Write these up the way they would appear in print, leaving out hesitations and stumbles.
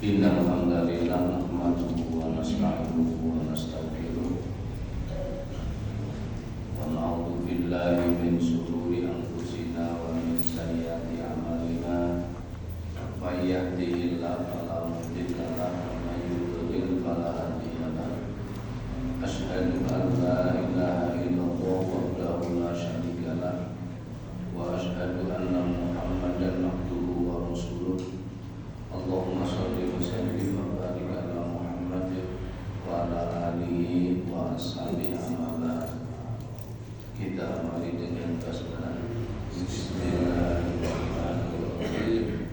Innal hamdalillah nahmaduhu wa nasta'inuhu wa nastaghfiruh wa na'udzu billahi min shururi anfusina wa min sayyiati a'malina may yahdihillahu fala mudilla lahu wa may yudlil fala hadiya lahu asyhadu an la ilaha illallah wahdahu la syarika lahu wa asyhadu anna Muhammadan abduhu wa rasuluh. Allahumma sholli wa sallim wa barik ala Muhammad wa ala alihi wa ashabihi amala. Kita mari dengan basmalah. Bismillahirrahmanirrahim.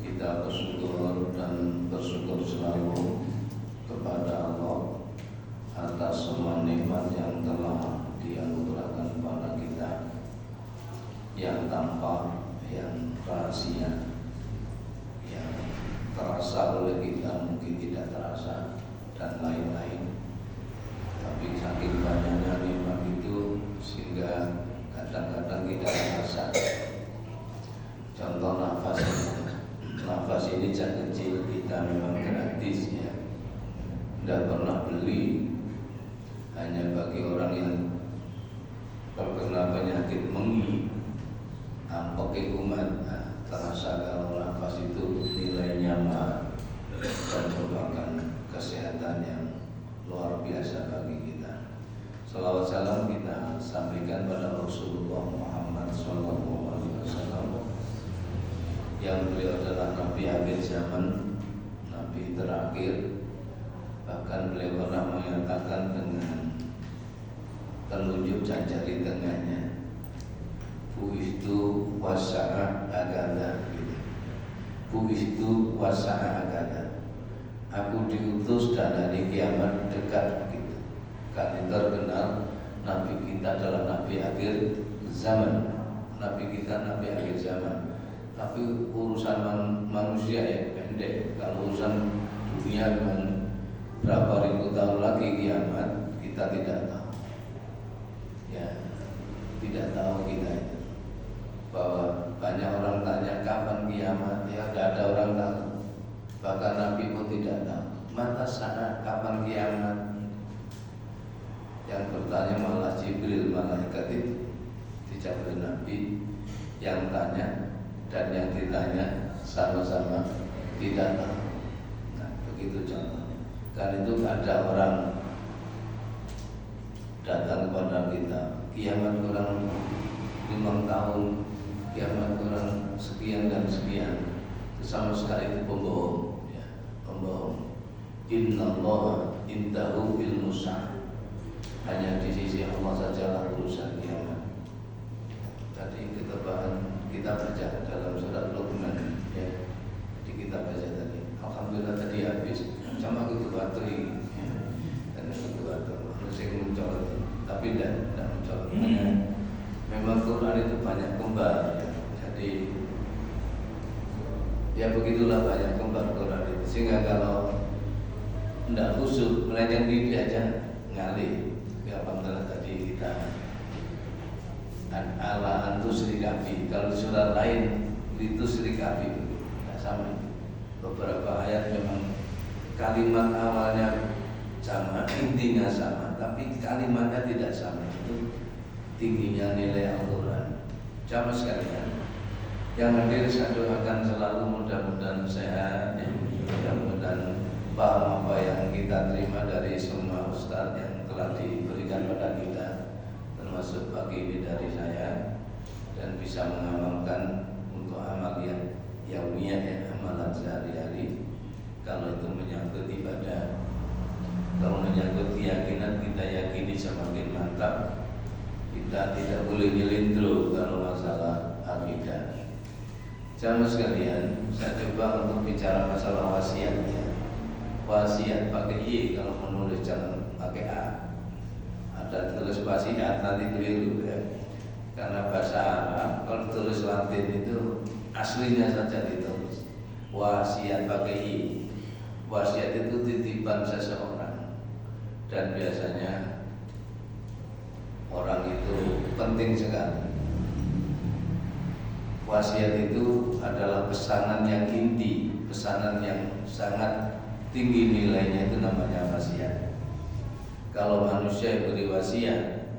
Kita bersyukur dan bersyukur selalu kepada Allah atas semua nikmat yang telah dianugerahkan kepada kita, yang tampak, yang rahasia, yang terasa oleh kita mungkin tidak terasa, dan lain-lain. Tapi saking banyaknya nikmat itu sehingga kadang-kadang kita terasa. Contoh nafas ini kecil kita memang gratis ya, tidak pernah beli, hanya bagi orang yang terkena penyakit mengi, pakai umat. Terasa kalau nafas itu nilainya mahal dan merupakan kesehatan yang luar biasa bagi kita. Salawat salam kita sampaikan pada Rasulullah Muhammad SAW, yang beliau adalah Nabi akhir zaman, Nabi terakhir. Bahkan beliau pernah menyatakan dengan telunjuk jari tengahnya, Buistu wasa'a agada, Buistu wasa'a agada, aku diutus dan hari kiamat dekat gitu. Karena terkenal Nabi kita adalah Nabi akhir zaman, Nabi kita Nabi akhir zaman. Tapi urusan manusia ya pendek. Kalau urusan dunia dengan berapa ribu tahun lagi kiamat, kita tidak tahu. Ya, tidak tahu kita itu. Bahwa banyak orang tanya kapan kiamat, ya tidak ada orang tahu. Bahkan Nabi pun tidak tahu mata saat kapan kiamat. Yang bertanya malah Jibril, malaikat itu tidak oleh Nabi yang tanya, dan yang ditanya sama-sama tidak tahu. Nah, begitu contohnya. Karena itu ada orang datang kepada kita, kiamat kurang 5 tahun, kiamat kurang sekian dan sekian. Itu sama sekali itu pembohong ya, pembohong. Innallaha indahu ilmu sa'a, hanya di sisi Allah sajalah urusan kiamat. Tadi kita baca dalam surat Luqman ya, jadi kita baca tadi. Alhamdulillah tadi habis, sama gitu baterai ya. Dan itu baterai manusia mencolok, tapi tidak mencolok. Memang Quran itu banyak kembar ya. Jadi ya begitulah banyak kembar Quran itu, sehingga kalau tidak khusyuk melenceng diri aja ngalih. Ya alhamdulillah tadi kita ala antu serikabi, kalau surat lain itu serikabi tidak sama. Beberapa ayat memang kalimat awalnya sama, intinya sama, tapi kalimatnya tidak sama. Itu tingginya nilai Al-Quran. Jamaah sekalian yang hadir, saya doakan selalu mudah-mudahan sehat ya. Mudah-mudahan paham apa yang kita terima dari semua ustaz yang telah diberikan pada kita, termasuk pagi ini dari saya, dan bisa mengamalkan untuk amal yang yaumiyah ya, amalan sehari-hari. Kalau itu menyangkut ibadah, kalau menyangkut keyakinan, kita yakini semakin mantap. Kita tidak boleh nyelindro kalau masalah akidah. Jamaah sekalian, saya coba untuk bicara masalah wasiat ya. Wasiat pakai I, kalau menulis jangan pakai A. Ada tulis wasiat nanti keliru ya. Karena bahasa Arab kalau tulis Latin itu aslinya saja ditulis wasiat pakai I. Wasiat itu titipan seseorang, dan biasanya orang itu penting sekali. Wasiat itu adalah pesanan yang inti pesanan yang sangat tinggi nilainya, itu namanya wasiat. Kalau manusia yang beri wasiat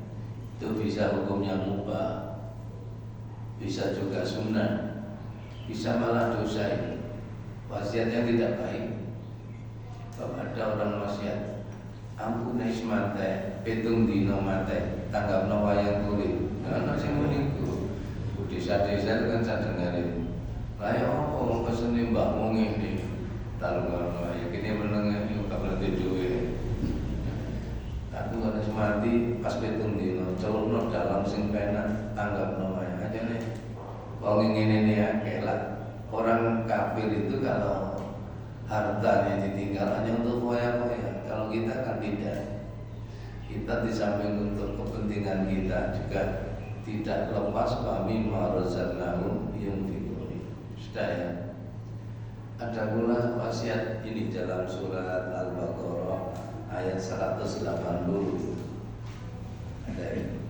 itu bisa hukumnya mubah, bisa juga sunnah, bisa malah dosa. Ini wasiatnya tidak baik. Kalau ada orang wasiat, ampun nek mate, pitung dino mate, tanggapno wayang kulit. Ana sing meniku. Desa-desa kan sadengarin. Lah ya apa wong pesene mbakmu ngene. Talungono ya kene meneng yo kabeh duwe. Aku kan mati pas pitung dino, celupno dalam sing penak, tanggapno wae ajane. Wong ngene akeh lah. Orang kafir itu kalau hartanya ditinggal hanya untuk foya-foya. Kalau kita kan tidak. Kita di samping untuk kepentingan kita juga tidak lepas kami marozanahum yang fikuri. Sudah ya. Ada pula wasiat ini dalam surat Al-Baqarah ayat 180. Ada ini.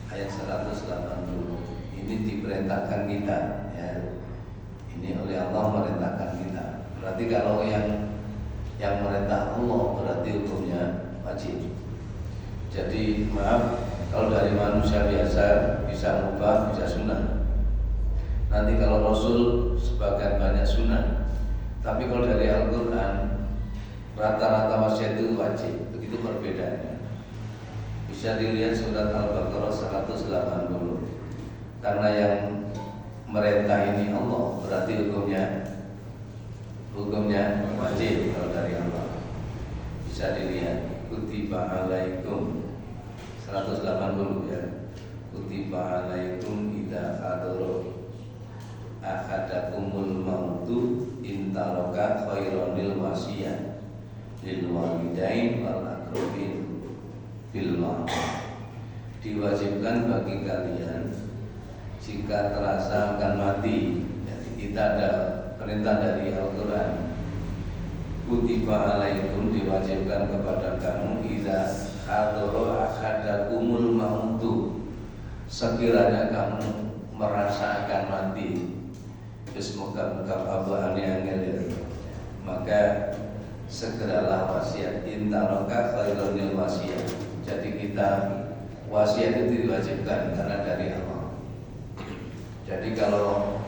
Ayat 180. Ini diperintahkan kita ya. Ini oleh Allah merintahkan kita. Berarti kalau yang merintah Allah berarti hukumnya wajib. Jadi maaf, kalau dari manusia biasa bisa mubah, bisa sunnah. Nanti kalau Rasul sebagian banyak sunnah. Tapi kalau dari Al-Quran rata-rata wasiat itu wajib. Begitu perbedaannya. Bisa dilihat surat Al-Baqarah 180. Karena yang merintah ini Allah, berarti hukumnya wajib kalau dari Allah. Bisa dilihat kutiba alaikum 180 ya. Kutiba alaikum idza hadara ahadakumul mautu intaraka khairanil wasiyah lil walidain wal aqrabin bil ma'ruf. Diwajibkan bagi kalian jika terasa akan mati. Jadi kita ada perintah dari Al-Quran. Kutiba alaikum, diwajibkan kepada kamu idza hadara ahadakumul mautu, sekiranya kamu merasa akan mati. Semoga abahane angel, maka segeralah wasiat. Intaraka khairanil wasiyah. Jadi kita wasiat itu diwajibkan karena dari Allah. Jadi kalau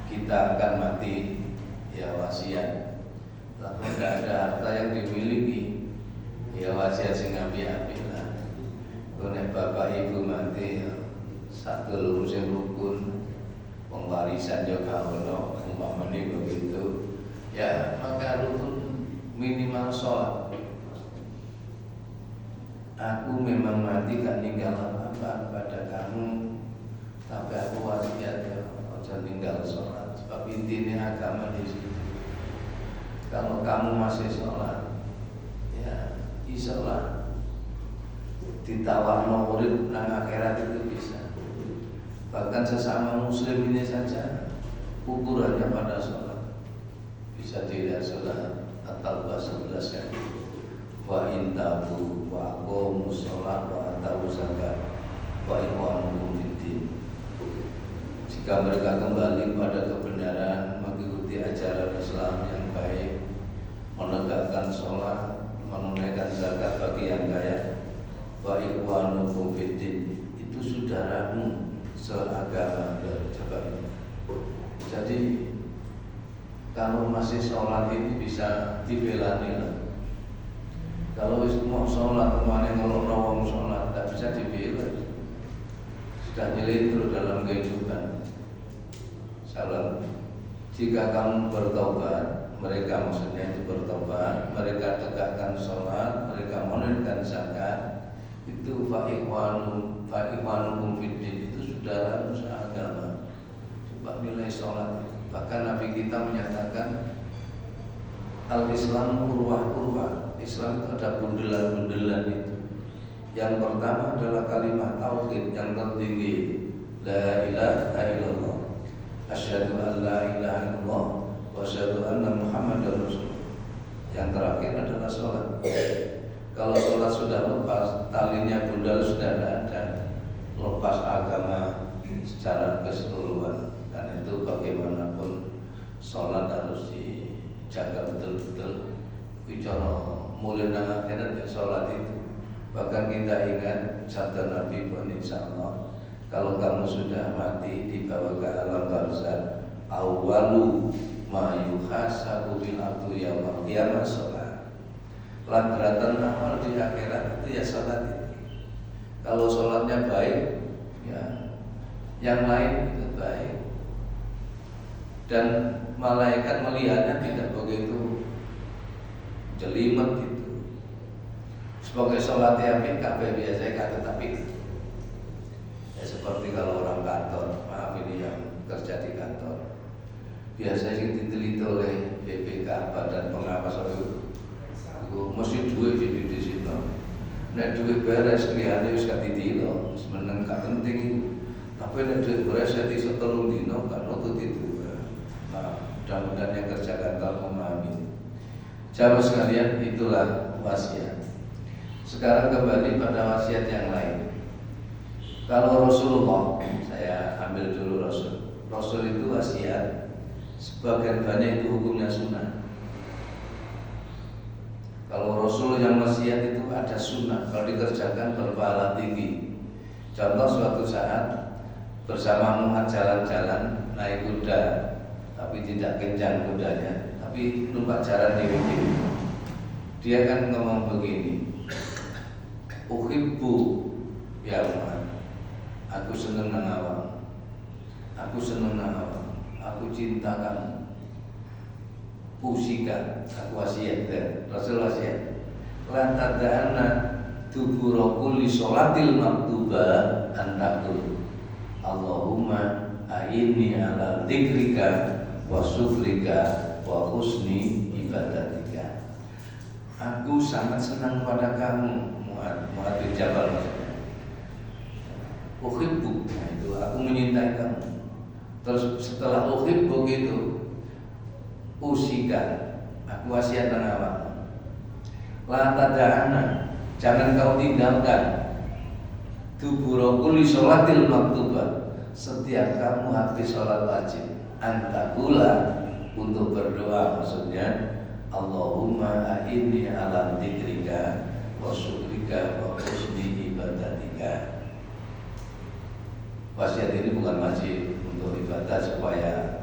kita akan mati, ya wasiat. Lalu tidak ada harta yang dimiliki, ya wasiat sing api-api lah. Kalau bapak ibu mati, ya, satu lurus yang rukun, pengwarisan juga ono, umpamanya begitu. Ya maka rukun minimal sholat. Aku memang mati gak ninggal apa pada kamu, tapi aku wasiat ya, jangan tinggal sholat. Sebab intinya agama di situ. Kalau kamu masih sholat, ya isolah. Ditawar urip nang akhirat itu bisa. Bahkan sesama muslim ini saja ukurannya pada sholat. Bisa dilihat sholat At-Taubah 11 kan. Wa intabu wa aqamu sholat wa atu zakat wa ikhwanukum fiddin. Jika mereka kembali pada kebenaran, mengikuti ajaran Islam yang baik, menegakkan sholat, menunaikan zakat bagi yang kaya, wa ikhwanukum fiddin, itu saudaramu seagama. Coba ini. Jadi kalau masih sholat ini bisa dibela-bela. Kalau mau sholat kemana ngelok-ngelok sholat, tidak bisa dibela. Sudah nyelintur dalam kehidupan. Salam. Jika kamu bertobat, mereka maksudnya itu bertobat, mereka tegakkan sholat, mereka menunaikan zakat, itu fa'ikhwanukum fiddin, itu saudara seagama. Coba nilai sholat. Bahkan Nabi kita menyatakan Al-Islam urwah-urwah. Islam itu ada bundelan-bundelan itu. Yang pertama adalah kalimat tauhid yang tertinggi, la ilaha illallah, asyhadu an la ilaha illallah wa asyhadu anna Muhammadar Rasulullah. Yang terakhir adalah sholat. Kalau sholat sudah lepas, talinya bundal sudah tidak ada, lepas agama secara keseluruhan. Dan itu bagaimanapun sholat harus jaga betul-betul bicara mulai nang akhirat ya sholat itu. Bahkan kita ingat sabda Nabi pun insya Allah, kalau kamu sudah mati dibawa ke alam barzakh, awwalu ma yuhasabu bil abdu yaumil qiyamah sholat. Lantaran awal di akhirat itu ya sholat itu. Kalau sholatnya baik, ya yang lain itu baik. Dan malaikat melihatnya tidak begitu jelimet gitu. Sebagai sholat yang kabeh biasa kata tapi ya seperti kalau orang kantor, maaf ini yang kerja di kantor, biasanya diteliti oleh BPK Badan Pengawas itu, mesti duit di situ. Nek duit beres liyane wis katitilo, wis meneng gak penting. Tapi nek duit beres ya iso 3 dino kan nutut itu. Nah, mudah-mudahan yang kerja kantor memahami. Jamaah sekalian, itulah wasiat. Sekarang kembali pada wasiat yang lain. Kalau Rasulullah, saya ambil dulu Rasul. Rasul itu wasiat, sebagian banyak itu hukumnya sunnah. Kalau Rasul yang wasiat itu ada sunnah, kalau dikerjakan berpahala tinggi. Contoh suatu saat bersama Mu'adz jalan-jalan naik kuda, tapi tidak kencang kudanya, tapi numpak jalan dikit. Dia kan ngomong begini, uhibbu ya Mu'adz, aku seneng nang awak, aku seneng nang awak, aku cinta kamu. Usika, aku wasiat ya, Rasul wasiat. Lantadana tuburokul li sholatil maktubah antakul Allahumma a'inni ala dzikrika wa syukrika wa husni ibadatika. Aku sangat senang pada kamu, Mu'adz bin Jabal maksudnya. Uhibbu, nah itu aku menyintai kamu. Terus setelah uhibbu gitu, usika, aku wasiat nang awakmu. La tada'ana, jangan kau tinggalkan dubura kulli sholatil maktubah, setiap kamu habis sholat wajib, antakula, untuk berdoa, maksudnya Allahumma a'inni ala dzikrika wa syukrika wa husni ibadatika. Wasiat ini bukan wajib untuk ibadah supaya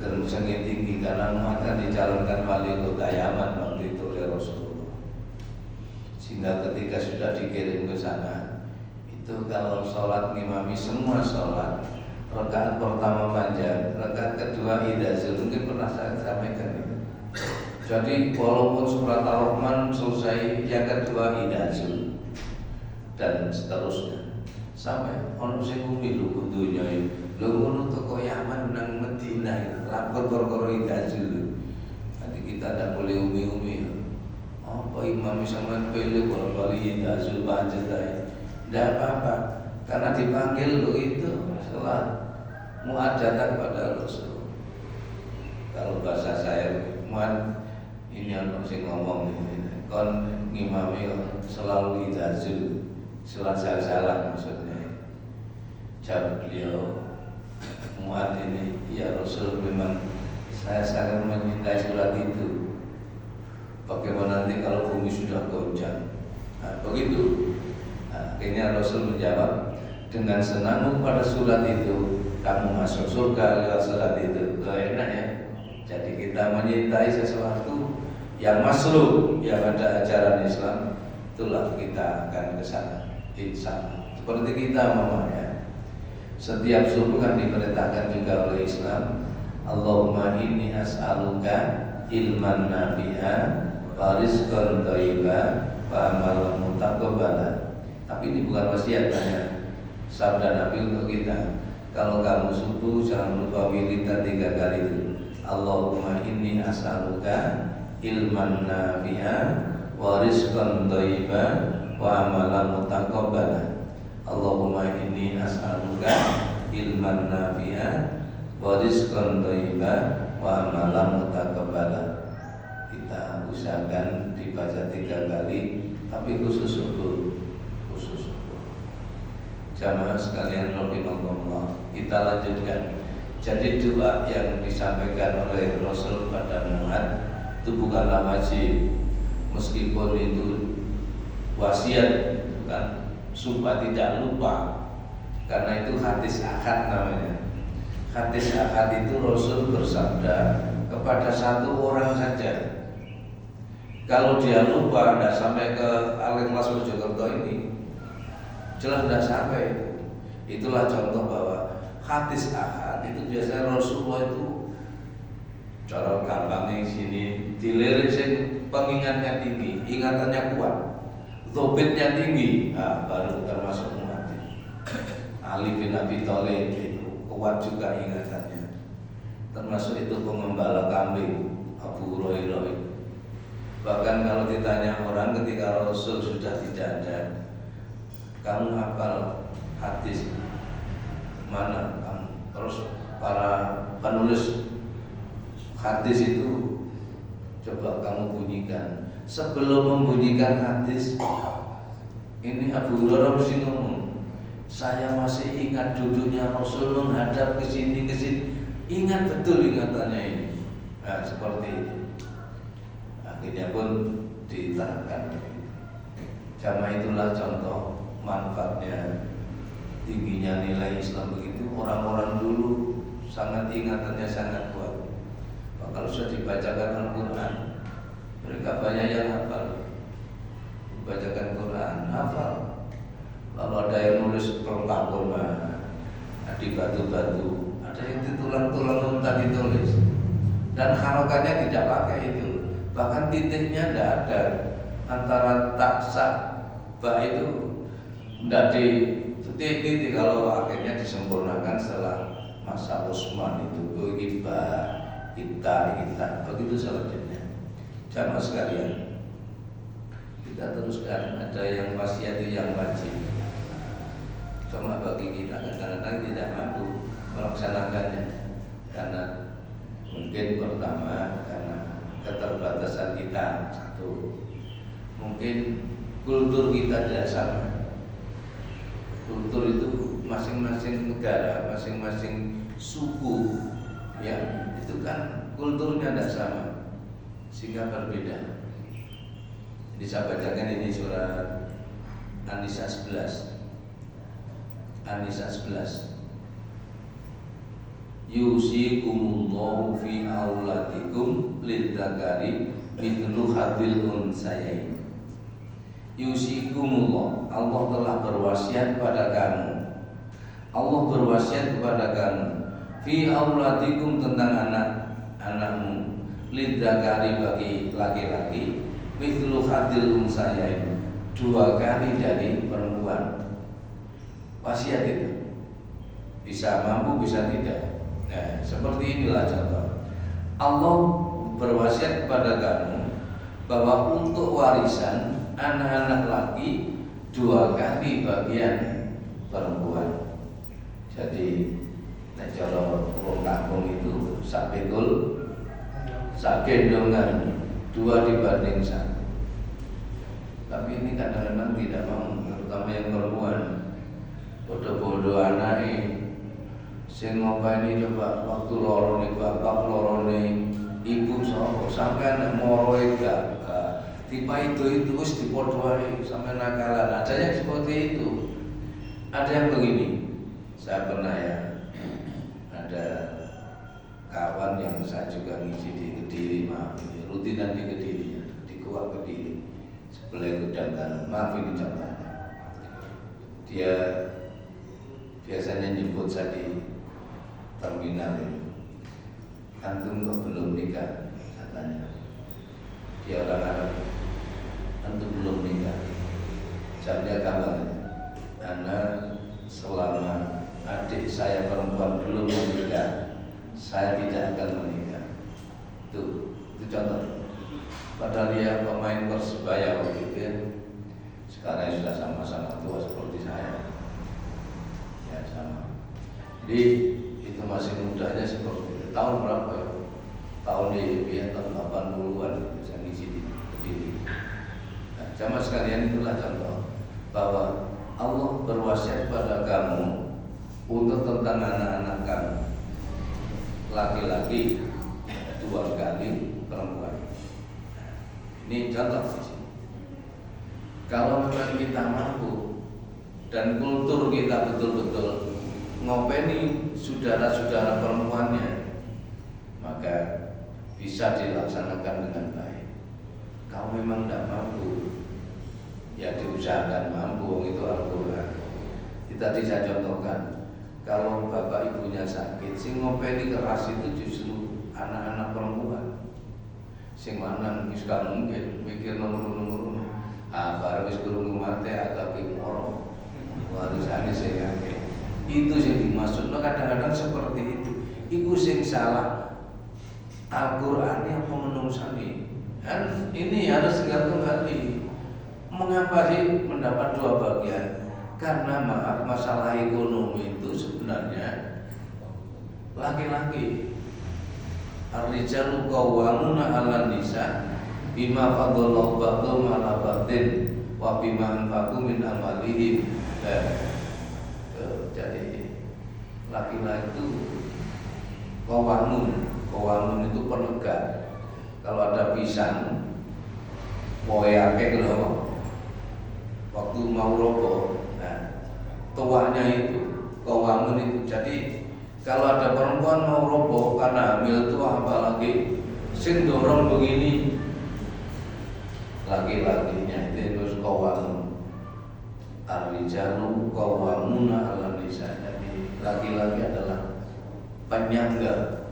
gerusangnya tinggi, karena Mu'adz kan dicalonkan wali kota Yaman waktu itu oleh Rasulullah. Sehingga ketika sudah dikirim ke sana, itu kalau sholat ngimami semua sholat, rakaat pertama panjang, rakaat kedua idazul, mungkin pernah saya sampaikan itu. Jadi walaupun surat Ar-Rahman selesai, yang kedua idazul dan seterusnya sampai ono sing kumilu kudunya lho ngono teko Yaman nang Madinah lapor perkara idazul. Nanti kita tidak boleh umi-umi. Apa imam sampean pilih kali idazul panjang ae. Tidak apa-apa, karena dipanggil lo itu setelah muadatan pada Rasul. Kalau bahasa saya, Mu'adz ini yang sing ngomong ini, kon ngimami selalu idazul, salah maksudnya. Jawab beliau, Mu'adz ini, ya Rasul, memang saya sangat menyintai surat itu. Bagaimana nanti kalau bumi sudah goncang? Nah, begitu. Akhirnya Rasul menjawab, dengan senangmu pada surat itu, kamu masuk surga lewat surat itu. Enak ya. Jadi kita menyintai sesuatu yang masruh, yang ada ajaran Islam, itulah kita akan ke sana. Insya seperti kita mamanya. Setiap subuh kan diperintahkan juga oleh Islam, Allahumma inni as'aluka ilman nafi'an wa rizqan thayyiban wa amalan mutaqabbalan. Tapi ini bukan wasiat, banyak sabda Nabi untuk kita. Kalau kamu subuh jangan lupa wirid 3 kali itu. Allahumma inni as'aluka ilman nafi'an wa rizqan thayyiban wa amalan mutaqabbalan. Allahumma inni as'aluka ilman nafi'an wa rizqan thayyiban wa amalan mutaqabbalan. Kita usahakan dibaca 3 kali, tapi khusus subuh. Jamaah sekalian rahimakumullah, kita lanjutkan. Jadi doa yang disampaikan oleh Rasul pada Mu'adz itu bukanlah wajib, meskipun itu wasiat, kan, sumpah tidak lupa, karena itu hadis ahad namanya. Hadis ahad itu Rasul bersabda kepada satu orang saja. Kalau dia lupa, tidak sampai ke Al-Ikhlas Mojokerto ini, jelas tidak sampai. Itulah contoh bahwa hadis ahad itu biasanya Rasulullah itu cara gampangnya sini dilirik sing pengingatnya tinggi, ingatannya kuat, zobitnya tinggi, baru termasuk mu'adz. Ali bin Abi Thalib itu kuat juga ingatannya, termasuk itu pengembala kambing Abu Hurairah itu. Bahkan kalau ditanya orang ketika Rasul sudah tidak ada, kamu hafal hadis mana? Terus para penulis hadis itu coba kamu bunyikan. Sebelum membunyikan hadis, ini Abu Hurairah mesti ngomong, saya masih ingat duduknya Rasul menghadap ke sini. Ingat betul ingatannya ini. Nah, seperti itu. Akhirnya pun diterapkan. Karena itulah contoh manfaatnya tingginya nilai Islam begitu. Orang-orang dulu sangat ingatannya sangat kuat. Kalau sudah dibacakan Al-Quran, mereka banyak yang hafal. Dibacakan Quran, hafal. Lalu ada yang nulis perlengkap Quran di batu-batu, ada yang di tulang-tulang unta ditulis. Dan harokatnya tidak pakai itu. Bahkan titiknya tidak ada. Antara taksa ba itu tidak di titik, kalau akhirnya disempurnakan setelah masa Utsman itu iba kita begitu selanjutnya. Jamaah sekalian, kita teruskan. Ada yang wasiat yang wajib, cuma bagi kita kadang-kadang tidak mampu melaksanakannya karena mungkin pertama karena keterbatasan kita, satu mungkin kultur kita tidak sama. Kultur itu masing-masing negara, masing-masing suku, ya itu kan kulturnya tidak sama, sehingga berbeda. Jadi saya bacakan ini surat An-Nisa 11. An-Nisa 11. Yusikumullahu fi auladikum lidzakari mithlu hadzil unsayain. Yusikumullah, Allah telah berwasiat pada kamu. Allah berwasiat kepada kamu fi auladikum tentang anak-anakmu, lidzakari bagi laki-laki, mithlu hadzil unsayain, 2 kali dari perempuan. Wasiat itu bisa mampu bisa tidak. Nah, seperti inilah contoh. Allah berwasiat kepada kamu bahwa untuk warisan anak-anak laki 2 kali bagian perempuan. Jadi kalau wong kampung itu sak pikul sak gendongan 2 dibanding 1. Tapi ini kadang-kadang tidak mau, terutama yang perempuan. Bodoh-bodoh anake sing ngopeni coba waktu lorone bapak lorone ibu sapa sampean moro gak tipe itu wis dipodohi sampai nakalan. Ada yang seperti itu. Ada yang begini. Saya pernah ya, ada kawan yang saya juga ngisi di Kediri, maaf ini rutinan di Kediri, di Kuak Kediri, sebelah Gudang, maaf ini contohnya. Dia biasanya nyebut saya di terminal ini, antum kok belum nikah, katanya. Dia orang Arab, antum belum nikah. Saya kabarnya, karena selama adik saya perempuan belum menikah, saya tidak akan menikah. Itu contoh. Padahal dia pemain Persebaya waktu itu, sekarang sudah sama-sama tua seperti saya. Ya sama. Jadi itu masih mudanya seperti itu. Tahun berapa ya? Tahun di tahun 80-an saya ngisi di Kediri. Nah, jamaah sekalian, itulah contoh bahwa Allah berwasiat pada kamu untuk tentang anak-anak kamu. laki-laki 2 kali perempuan. Ini contoh di sini. Kalau memang kita mampu dan kultur kita betul-betul ngopeni saudara-saudara perempuannya, maka bisa dilaksanakan dengan baik. Kalau memang tidak mampu, ya diusahakan mampu, itu Al-Quran. Tadi saya contohkan, kalau bapak ibunya sakit, sing ngopeni keras itu justru anak-anak perempuan. Sing lanang wis gak mungkin mikir nomor-nomor. Bareng wis krungu mate agak moro. Harusane sing akeh. Itu sing dimaksud. Kadang-kadang seperti itu. Iku sing salah Al-Qur'an apa menungsani. Dan ini harus diingat kembali. Mengapa sih mendapat 2 bagian? Karena masalah ekonomi itu sebenarnya laki-laki. Ar-rijalu qawwamuna 'alan nisa bima fadallahu ba'dhum 'ala ba'din wa bima anfaqu min amalihim. Jadi laki-laki itu qawwamun itu penegak. Kalau ada pisang poe akeh lho waktu mau roboh. Tuanya itu qawwamun itu. Jadi kalau ada perempuan mau roboh karena hamil tua, apalagi sing dorong begini, laki-lakinya itu harus qawwamun. Ar-rijalu qawwamuna 'alan nisa. Jadi laki-laki adalah penyangga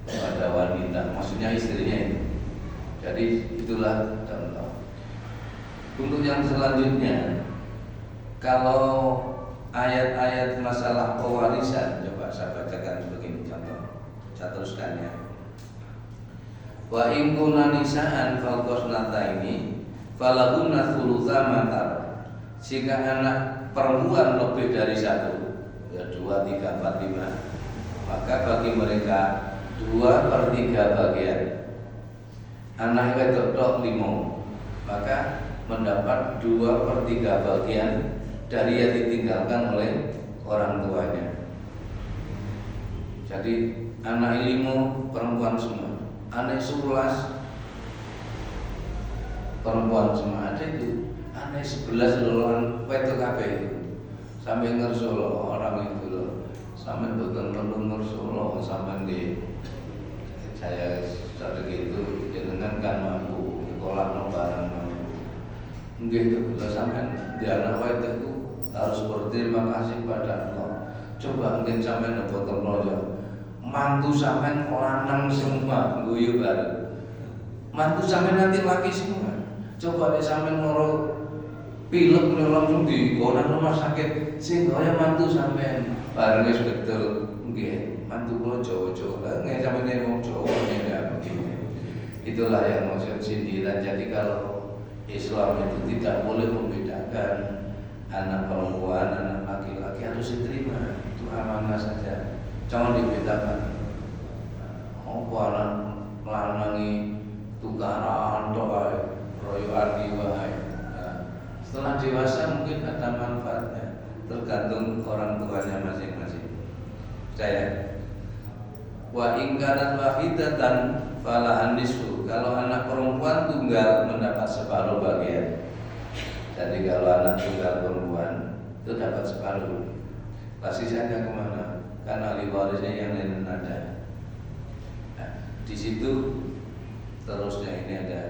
kepada wanita, maksudnya istrinya itu. Jadi itulah contoh. Untuk yang selanjutnya, kalau ayat-ayat masalah pewarisan, coba saya bacakan begini contoh. Saya teruskan ya. Wa in kunna nisaan fawqasnata ini falahunna thulutsa ma tarak. Jika anak perempuan lebih dari 1, ya 2, 3, 4, 5, maka bagi mereka 2/3 bagian. Anak wedok 5, maka mendapat 2/3 bagian dari yang ditinggalkan oleh orang tuanya. Jadi anak 5 perempuan semua, anak 11 perempuan semua. Ada itu anak 11 lulusan wedok kabeh itu. Sampai ngersolo orang itu loh. Sampai betul ngersolo sampai di saya saat itu jenengan kan mampu sekolah barang gitu. Sampai di anak wedok itu harus berterima kasih pada Allah. Coba mungkin sampai dapat terloyo. Mantu sampai lanang semua guyu bareng. Mantu sampai nanti laki semua. Coba deh sampai noro pilek langsung di koran rumah sakit. Sing kaya mantu sampai bareng wis betul. Nggih, mantu kula Jawa-Jawa lah. Nggih sampai nek wong Jawa ya begini. Itulah yang maksud sindiran. Jadi kalau Islam itu tidak boleh membedakan anak perempuan, anak laki-laki harus diterima. Itu amanah saja. Jangan dibedakan. Apa anak lanangi tukaran doa royoan wae. Setelah dewasa mungkin ada manfaatnya, tergantung orang tuanya masing-masing. Saya wa in kanat wahidatan falahan nisfu. Kalau anak perempuan tunggal mendapat separuh bagian. Jadi kalau anak tunggal perempuan itu dapat separuh. Sisanya kemana? Karena ahli warisnya yang lain ada. Nah, di situ terusnya ini ada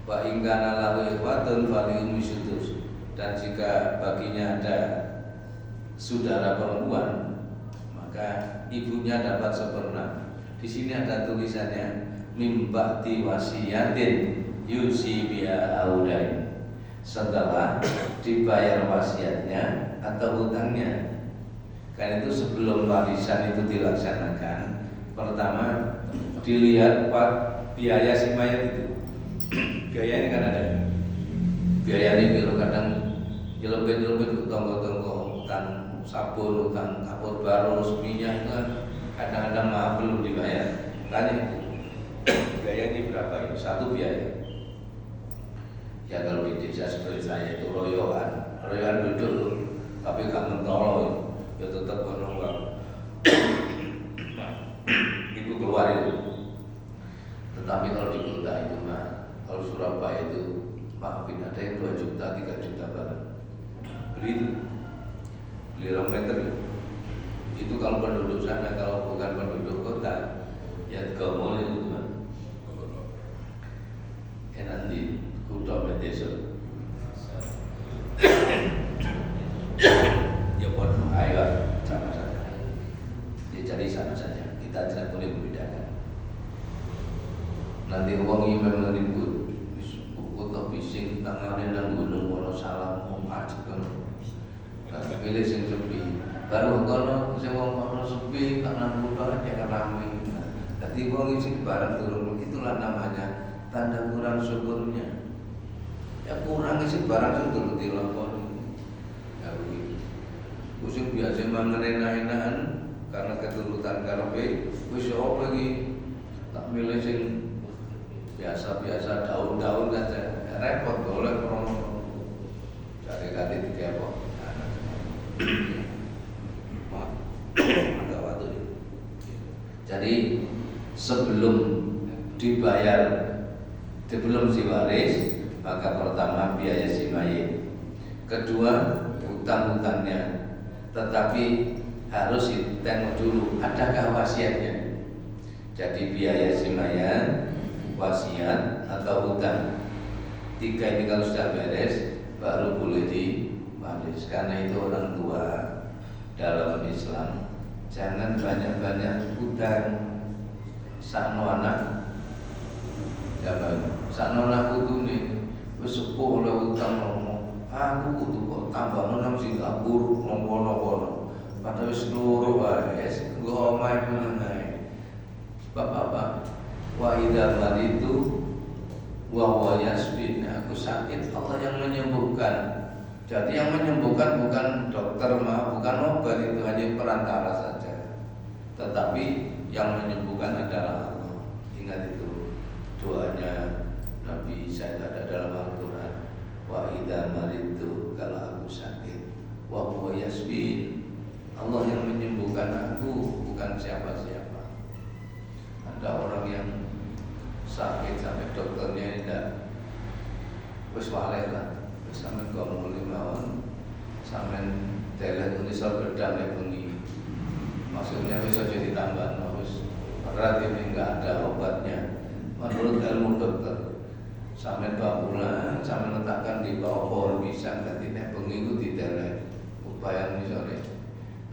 wa in kana lahu ikhwatun falihum sudus. Dan jika baginya ada saudara perempuan, maka ibunya dapat 1/4. Di sini ada tulisannya mim ba'di wasiyatin yusi biha audain. Setelah dibayar wasiatnya atau hutangnya. Karena itu sebelum warisan itu dilaksanakan, pertama dilihat biaya si mayat itu. Biaya ini kan ada. Biaya ini kalau kadang jelebet-jelebet tonggo-tonggo, utang sabun, utang kapur baru, minyak itu kan kadang-kadang belum dibayar. Tanya itu biaya ini berapa? Itu satu biaya. Ya kalau di desa seperti saya itu royoan duduk, tapi gak mentolo, ya tetap menolak. Tapi kalau di kota itu mah, kalau Surabaya itu maafin ada yang 2 juta, 3 juta barang. Beli 2 meter itu kalau penduduk sana, kalau bukan penduduk kota ya gomol itu mah. Nanti kuda desa. Ya buat ayo sama saja. Jadi sama saja. Kita tidak boleh membedakan. Nanti uang ini memang ribut. Kota bising tangannya dan gunung Wonosalam memacetkan. Pilih sing sepi. Baru kalau sing wong sepi karena kota jangan ramai. Jadi uang ini barang turun, itulah namanya tanda kurang syukurnya. Ya kurang isi barang itu turun dilakoni. Ya begitu. Usung biasa mangan enak-enakan karena keturutan karepe wis opo lagi tak milih sing biasa-biasa daun-daun saja. Repot golek krono. Cari-cari tiga apa? Maaf. Agak waktu ini. Jadi sebelum dibayar, sebelum si waris, maka pertama biaya si mayit, kedua hutang-hutangnya, tetapi harus ditengok dulu adakah wasiatnya. Jadi biaya si mayat, wasiat atau hutang, 3 ini kalau sudah beres baru boleh diwaris. Karena itu orang tua dalam Islam jangan banyak-banyak hutang. Sakno anak, sakno anak kudu nih, wis sepuh oleh hutang ngomong, aku kudu kok tambah nang Singapura ngono-ngono, padahal wis loro wae, nggo omahe menengae. Bapak-bapak, wa idza maritu wa huwa yasbin, aku sakit, Allah yang menyembuhkan. Jadi yang menyembuhkan bukan dokter, bukan obat, itu hanya perantara saja. Tetapi yang menyembuhkan adalah Allah. Ingat itu doanya Nabi Isa ada dalam Al-Quran. Wa idza maritu, kalau aku sakit, wa huwa yasbin, Allah yang menyembuhkan aku, bukan siapa-siapa. Ada orang yang sakit sampai dokternya tidak wis waleh lah, wis sampe ngomong 5 tahun sampe telet unisal bedang nek bengi. Maksudnya wis aja ditambah, wis berat ini enggak ada obatnya. Menurut ilmu dokter, sampai 2 bulan, sampai letakkan di bawah pohon pisang, nanti nek bengi itu ditelek. Upaya misalnya,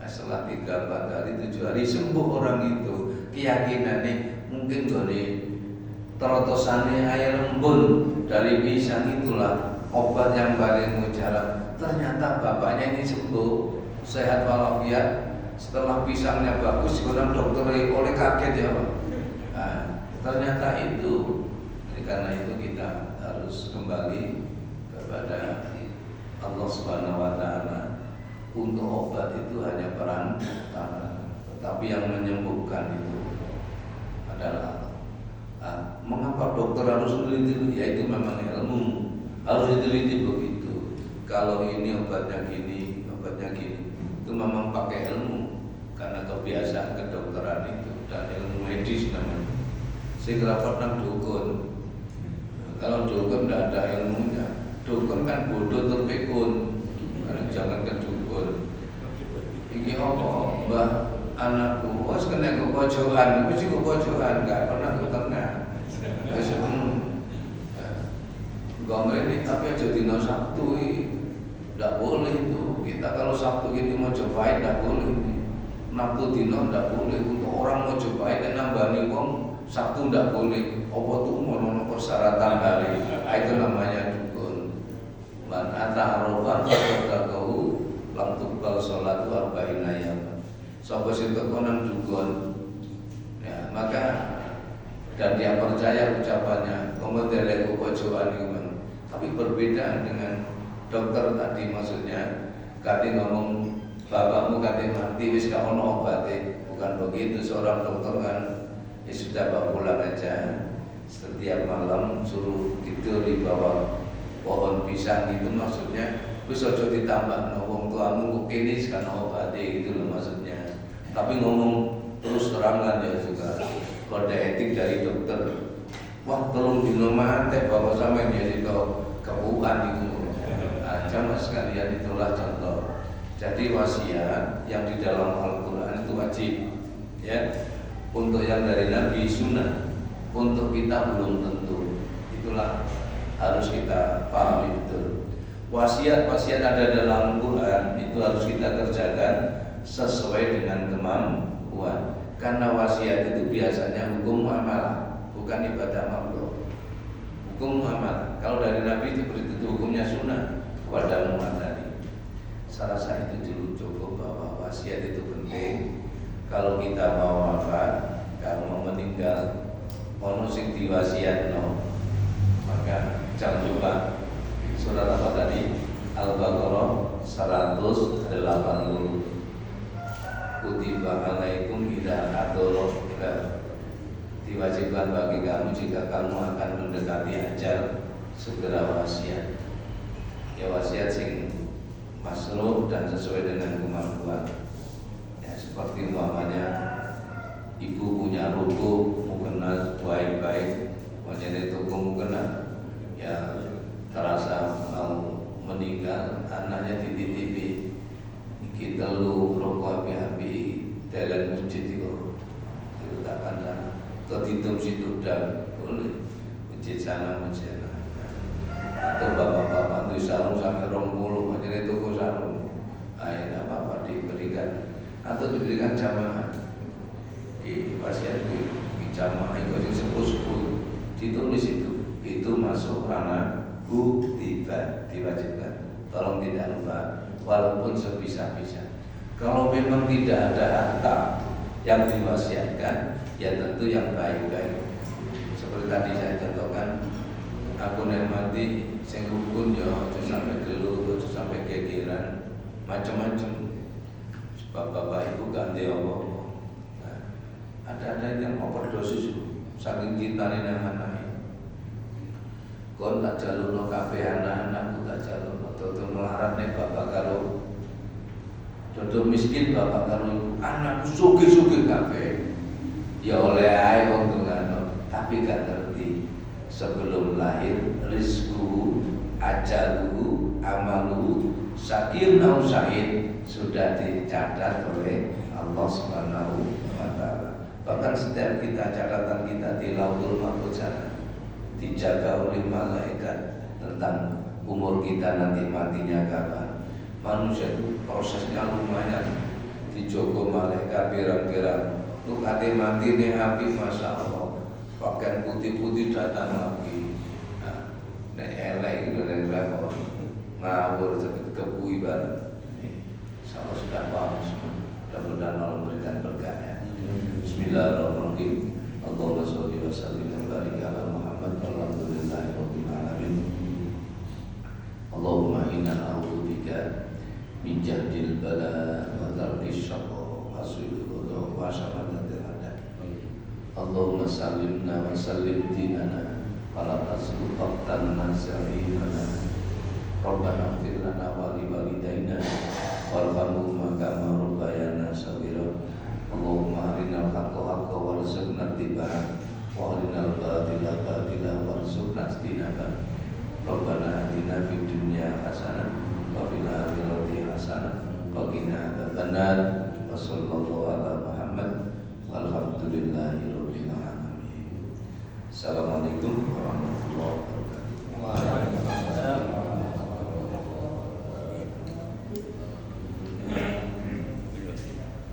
nah setelah 3-4 hari, 7 hari sembuh orang itu. Keyakinan nih mungkin dari terotosannya air embun dari pisang itulah obat yang paling mujarab. Ternyata bapaknya ini sembuh, sehat walafiat. Setelah pisangnya bagus, orang dokter oleh kaget ya Pak. Nah, ternyata itu. Jadi karena itu kita harus kembali kepada Allah Subhanahu Wa Taala. Untuk obat itu hanya perantara, tetapi yang menyembuhkan itu adalah Allah. Nah, mengapa dokter harus meneliti? Ya itu memang ilmu, harus diteliti begitu. Kalau ini obatnya gini, obatnya gini, itu memang pakai ilmu. Karena kebiasaan kedokteran itu dan ilmu medis namanya. Saya pernah dukun. Kalau dukun tidak ada ilmunya, dukun kan bodoh terpikun. Karena jangan ke dukun. Ini apa? Mbah anakku, wes kena kepojokan, mesti kepojokan, nggak pernah ke tengah. Wes Gomel ini tapi aja dino Sabtu tidak boleh itu. Kita kalau Sabtu ini mau cobain tidak boleh. Sabtu dino ndak boleh, untuk orang mau cobain dan nambani wong Sabtu ndak boleh. Apa tuh mau persyaratan kali? Itu namanya dukun. Man ata arafan faqadahu lam tuqbal sholatu arba'ina yaman. Sapa sing teko nang dukun, ya maka dan dia percaya ucapannya, komendelek pojokan iku. Tapi berbeda dengan dokter tadi, maksudnya kate ngomong bapakmu kate mati wis gak ono obate, bukan begitu. Seorang dokter kan ya sudah bawa pulang aja, setiap malam suruh tidur di bawah pohon pisang itu, maksudnya wis aja ditambah wong tuamu kok kene kan obate gitu loh maksudnya. Tapi ngomong terus terang kan ya juga kode etik dari dokter. wah tolong dino mate bapak sampean jadi kebukan itu. Jamaah sekalian, itulah contoh. Jadi wasiat yang di dalam Al-Quran itu wajib, ya. Untuk yang dari Nabi sunnah, untuk kita belum tentu. Itulah harus kita pahami betul. Wasiat-wasiat ada dalam Al-Quran itu harus kita kerjakan sesuai dengan kemampuan. Karena wasiat itu biasanya hukum muamalah, bukan ibadah makhluk. Hukum muamalah. Kalau dari Nabi itu hukumnya sunnah. Wadamu tadi. Saya rasa itu dulu cukup, bahwa wasiat itu penting. Kalau kita mau wafat, kalau mau meninggal, ono sing diwasiatno, maka jangan lupa surat apa tadi? Al-Baqarah 180. Kutiba alaikum idza hadara, diwajibkan bagi kamu jika kamu akan mendekati ajal, segera wasiat. Ya wasiat sing masruh dan sesuai dengan kemampuan. Ya seperti umpamanya ibu punya ruko mukena baik-baik, menjadi toko mukena, ya terasa mau meninggal, anaknya dititipi kita lu rokok api-api dalam masjid itu tak ada ketitum situ dan boleh masjid sana masjid. Atau bapak-bapak itu sarung sampai 20 jadi toko sarung, akhirnya apa diberikan atau diberikan jamaah di wasiat di jamaah itu sepuh-sepuh ditulis itu masuk ranah kutiba, diwajibkan. Tolong tidak lupa, walaupun sebisa-bisa. Kalau memang tidak ada harta yang diwasiatkan, ya tentu yang baik-baik. Seperti tadi saya contohkan, aku nek mati sing rukun ya aja sampai gelut, aja sampai gegeran, macam-macam. Bapak-bapak ibu ganti apa-apa. Nah, ada yang overdosis saking cintane nang anake. Kon tak jalurno kabeh anak-anakku, tak jalurno dodo melarat nek bapak karo dodo miskin bapak karo anakku sugih-sugih kabeh. Ya oleh ae wong tungano, tapi gak ngerti sebelum lahir rizku, ajalu, amalu, syakir atau syahid sudah dicatat oleh Allah Subhanahu wa Ta'ala. Bahkan setiap kita, catatan kita di Lauhul Mahfuz dijaga oleh malaikat tentang umur kita nanti matinya kapan. Manusia itu prosesnya lumayan, dijogo malaikat pirang-pirang. Lu kate mati nih api, masya Allah, pakaian putih-putih datang lagi. Nah, nek elek itu dari level ngawur kebui bareng. Sama sudah paham semua. Mudah-mudahan Allah memberikan berkahnya. Bismillahirrahmanirrahim. Allahumma sholli wa sallim wa barik ala Muhammad. Alhamdulillahirabbil alamin. Allahumma inna a'udzubika min jahdil bala wa tarkis syaqqa wa su'il qada wa syamatatil adab. Allahumma sallimna wa sallim dinana wa la tasbuqtan nasa'imana. Rabbana ighfir lana wa li walidayna warhamhuma kama rabbayana shaghira. Allahumma arinal haqqa haqqan warzuqna ittiba'ah wa arinal batila batila warzuqna ijtinabah. Rabbana atina fid dunya hasanah wa fil akhirati hasanah wa qina adzabannar. Wa sallallahu ala Muhammad walhamdulillahi rabbil alamin. Assalamualaikum warahmatullahi wabarakatuh.